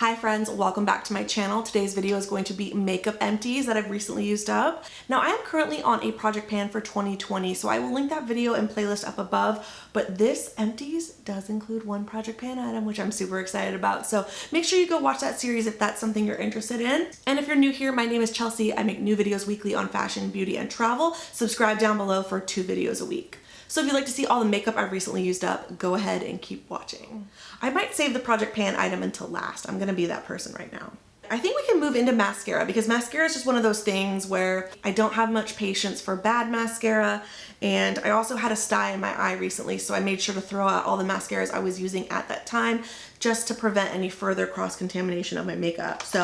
Hi friends, welcome back to my channel. Today's video is going to be makeup empties that I've recently used up. Now I am currently on a project pan for 2020, so I will link that video and playlist up above, but this empties does include one project pan item, which I'm super excited about. So make sure you go watch that series if that's something you're interested in. And if you're new here, my name is Chelsea. I make new videos weekly on fashion, beauty, and travel. Subscribe down below for 2 videos a week. So if you'd like to see all the makeup I've recently used up, go ahead and keep watching. I might save the project pan item until last. I'm gonna be that person right now. I think we can move into mascara because mascara is just one of those things where I don't have much patience for bad mascara, and I also had a sty in my eye recently, so I made sure to throw out all the mascaras I was using at that time just to prevent any further cross-contamination of my makeup. So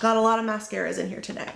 got a lot of mascaras in here today.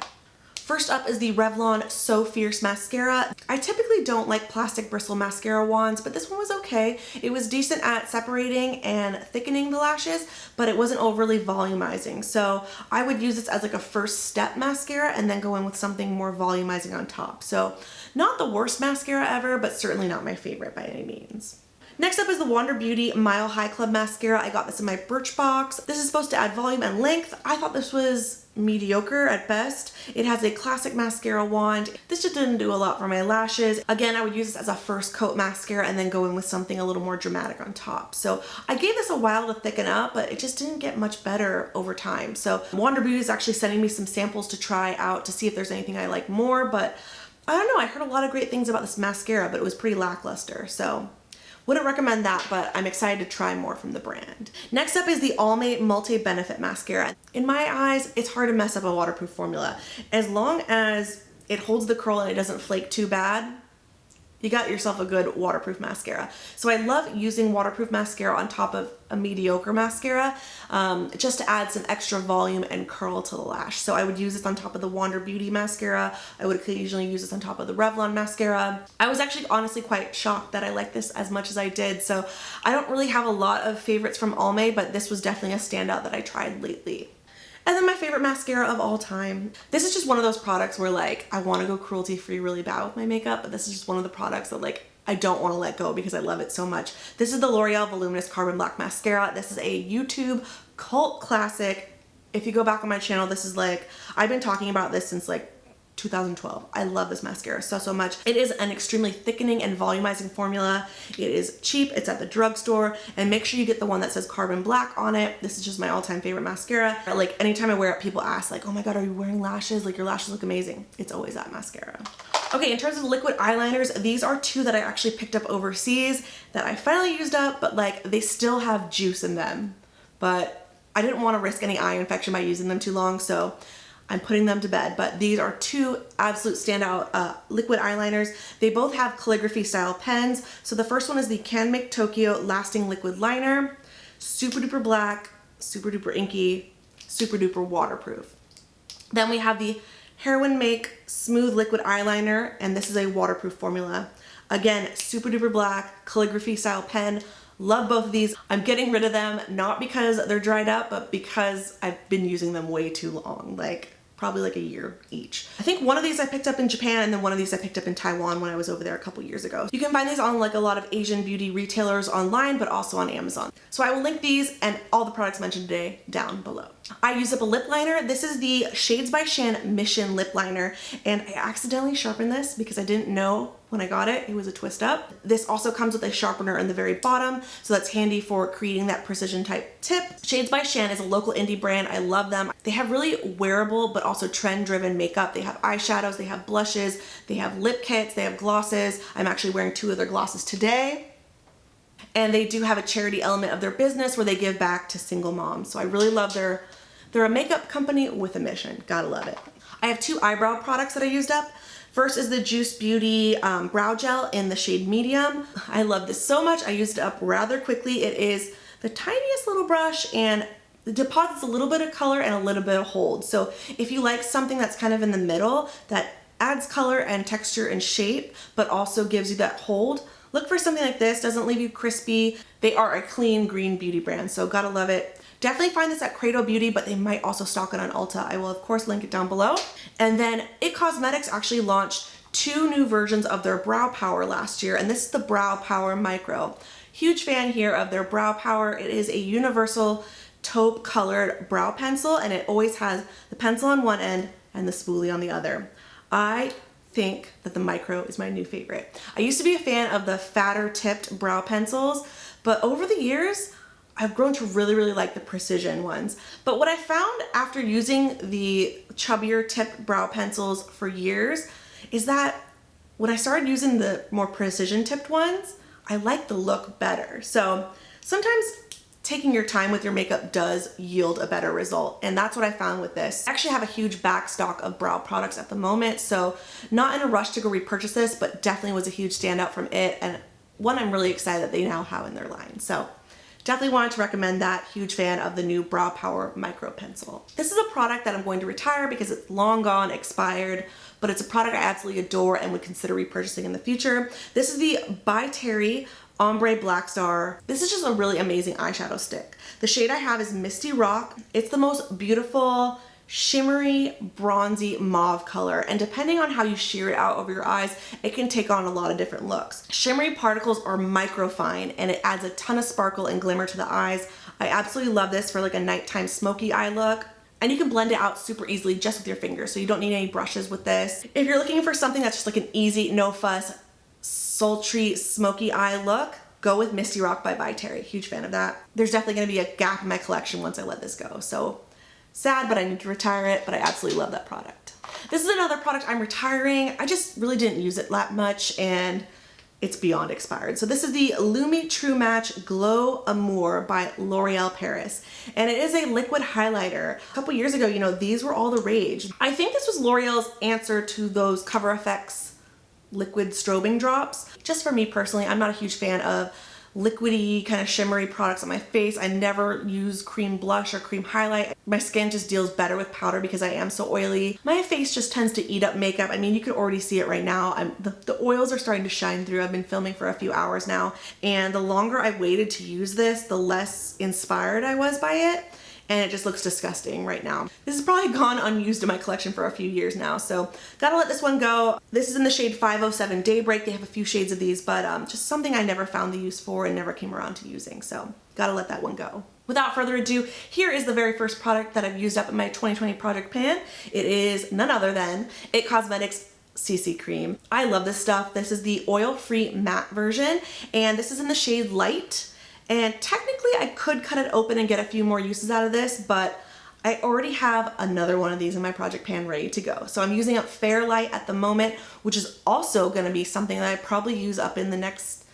First up is the Revlon So Fierce mascara. I typically don't like plastic bristle mascara wands, but this one was okay. It was decent at separating and thickening the lashes, but it wasn't overly volumizing. So I would use this as like a first step mascara and then go in with something more volumizing on top. So not the worst mascara ever, but certainly not my favorite by any means. Next up is the Wander Beauty Mile High Club mascara. I got this in my Birchbox. This is supposed to add volume and length. I thought this was mediocre at best. It has a classic mascara wand. This just didn't do a lot for my lashes. Again, I would use this as a first coat mascara and then go in with something a little more dramatic on top. So I gave this a while to thicken up, but it just didn't get much better over time. So Wander Beauty is actually sending me some samples to try out to see if there's anything I like more, but I don't know. I heard a lot of great things about this mascara, but it was pretty lackluster. So wouldn't recommend that, but I'm excited to try more from the brand. Next up is the Almay Multi-Benefit Mascara. In my eyes, it's hard to mess up a waterproof formula. As long as it holds the curl and it doesn't flake too bad, you got yourself a good waterproof mascara. So I love using waterproof mascara on top of a mediocre mascara, just to add some extra volume and curl to the lash. So I would use this on top of the Wander Beauty mascara. I would occasionally use this on top of the Revlon mascara. I was actually honestly quite shocked that I liked this as much as I did. So I don't really have a lot of favorites from Almay, but this was definitely a standout that I tried lately. And then my favorite mascara of all time. This is just one of those products where like I want to go cruelty free really bad with my makeup, but this is just one of the products that like I don't want to let go because I love it so much. This is the L'Oreal Voluminous Carbon Black Mascara. This is a YouTube cult classic. If you go back on my channel, this is like, I've been talking about this since like 2012. I love this mascara so much. It is an extremely thickening and volumizing formula. It is cheap, it's at the drugstore, and make sure you get the one that says carbon black on it. This is just my all-time favorite mascara. Like anytime I wear it, people ask like, oh my god, are you wearing lashes? Like your lashes look amazing. It's always that mascara. Okay, in terms of liquid eyeliners, these are 2 that I actually picked up overseas that I finally used up, but like they still have juice in them. But I didn't want to risk any eye infection by using them too long, so I'm putting them to bed. But these are 2 absolute standout liquid eyeliners. They both have calligraphy style pens. So the first one is the Can Make Tokyo Lasting Liquid Liner. Super duper black, super duper inky, super duper waterproof. Then we have the Heroin Make Smooth Liquid Eyeliner, and this is a waterproof formula. Again, super duper black, calligraphy style pen. Love both of these. I'm getting rid of them, not because they're dried up, but because I've been using them way too long, like probably like a year each. I think one of these I picked up in Japan, and then one of these I picked up in Taiwan when I was over there a couple years ago. You can find these on like a lot of Asian beauty retailers online, but also on Amazon. So I will link these and all the products mentioned today down below. I used up a lip liner. This is the Shades by Shan Mission Lip Liner, and I accidentally sharpened this because I didn't know when I got it, it was a twist up. This also comes with a sharpener in the very bottom, so that's handy for creating that precision type tip. Shades by Shan is a local indie brand. I love them. They have really wearable but also trend driven makeup. They have eyeshadows, they have blushes, they have lip kits, they have glosses. I'm actually wearing 2 of their glosses today. And they do have a charity element of their business where they give back to single moms. So I really love they're a makeup company with a mission. Gotta love it. I have 2 eyebrow products that I used up. First is the Juice Beauty Brow Gel in the shade Medium. I love this so much. I used it up rather quickly. It is the tiniest little brush and it deposits a little bit of color and a little bit of hold. So if you like something that's kind of in the middle that adds color and texture and shape, but also gives you that hold, look for something like this. Doesn't leave you crispy. They are a clean green beauty brand, so gotta love it. Definitely find this at Credo Beauty, but they might also stock it on Ulta. I will of course link it down below. And then It Cosmetics actually launched 2 new versions of their Brow Power last year, and this is the Brow Power Micro. Huge fan here of their Brow Power. It is a universal taupe colored brow pencil, and it always has the pencil on one end and the spoolie on the other. I think that the micro is my new favorite. I used to be a fan of the fatter tipped brow pencils, but over the years, I've grown to really, really like the precision ones. But what I found after using the chubbier tipped brow pencils for years is that when I started using the more precision tipped ones, I like the look better. So sometimes taking your time with your makeup does yield a better result, and that's what I found with this. I actually have a huge back stock of brow products at the moment, so not in a rush to go repurchase this, but definitely was a huge standout from it, and one I'm really excited that they now have in their line. So definitely wanted to recommend that. Huge fan of the new Brow Power Micro Pencil. This is a product that I'm going to retire because it's long gone, expired, but it's a product I absolutely adore and would consider repurchasing in the future. This is the By Terry Ombre Black Star. This is just a really amazing eyeshadow stick. The shade I have is Misty Rock. It's the most beautiful, shimmery, bronzy mauve color, and depending on how you sheer it out over your eyes, it can take on a lot of different looks. Shimmery particles are microfine, and it adds a ton of sparkle and glimmer to the eyes. I absolutely love this for like a nighttime smoky eye look. And you can blend it out super easily just with your fingers, so you don't need any brushes with this. If you're looking for something that's just like an easy, no fuss, sultry, smoky eye look, go with Misty Rock by Terry. Huge fan of that. There's definitely gonna be a gap in my collection once I let this go. So sad, but I need to retire it, but I absolutely love that product. This is another product I'm retiring. I just really didn't use it that much, and it's beyond expired. So this is the Lumi True Match Glow Amour by L'Oreal Paris. And it is a liquid highlighter. A couple years ago, you know, these were all the rage. I think this was L'Oreal's answer to those Cover FX liquid strobing drops. Just for me personally, I'm not a huge fan of liquidy kind of shimmery products on my face. I never use cream blush or cream highlight. My skin just deals better with powder because I am so oily. My face just tends to eat up makeup. I mean, you can already see it right now. The oils are starting to shine through. I've been filming for a few hours now, and the longer I waited to use this, the less inspired I was by it. And it just looks disgusting right now. This has probably gone unused in my collection for a few years now, so gotta let this one go. This is in the shade 507 Daybreak. They have a few shades of these, but just something I never found the use for and never came around to using, so gotta let that one go. Without further ado, here is the very first product that I've used up in my 2020 project pan. It is none other than IT Cosmetics CC Cream. I love this stuff. This is the oil-free matte version, and this is in the shade Light. And technically I could cut it open and get a few more uses out of this, but I already have another one of these in my project pan ready to go. So I'm using up Fairlight at the moment, which is also gonna be something that I probably use up in the next,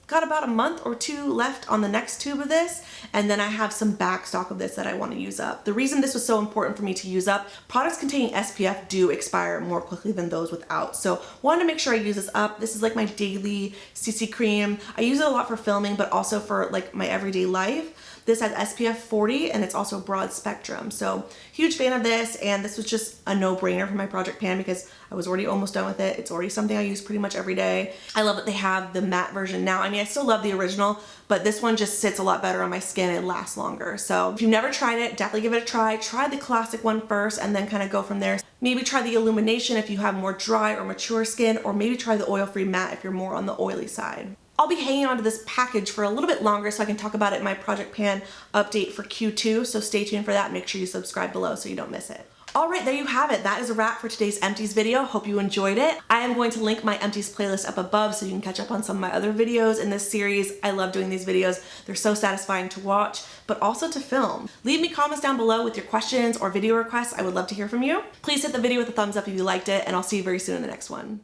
got about a month or two left on the next tube of this, and then I have some back stock of this that I want to use up. The reason this was so important for me to use up, products containing SPF do expire more quickly than those without, so wanted to make sure I use this up. This is like my daily CC cream. I use it a lot for filming, but also for like my everyday life. This has SPF 40 and it's also broad spectrum. So huge fan of this, and this was just a no-brainer for my project pan because I was already almost done with it. It's already something I use pretty much every day. I love that they have the matte version now. I mean, I still love the original, but this one just sits a lot better on my skin and lasts longer. So if you've never tried it, definitely give it a try. Try the classic one first and then kind of go from there. Maybe try the illumination if you have more dry or mature skin, or maybe try the oil-free matte if you're more on the oily side. I'll be hanging on to this package for a little bit longer so I can talk about it in my project pan update for Q2, so stay tuned for that. Make sure you subscribe below so you don't miss it. All right, there you have it. That is a wrap for today's Empties video. Hope you enjoyed it. I am going to link my Empties playlist up above so you can catch up on some of my other videos in this series. I love doing these videos. They're so satisfying to watch, but also to film. Leave me comments down below with your questions or video requests. I would love to hear from you. Please hit the video with a thumbs up if you liked it, and I'll see you very soon in the next one.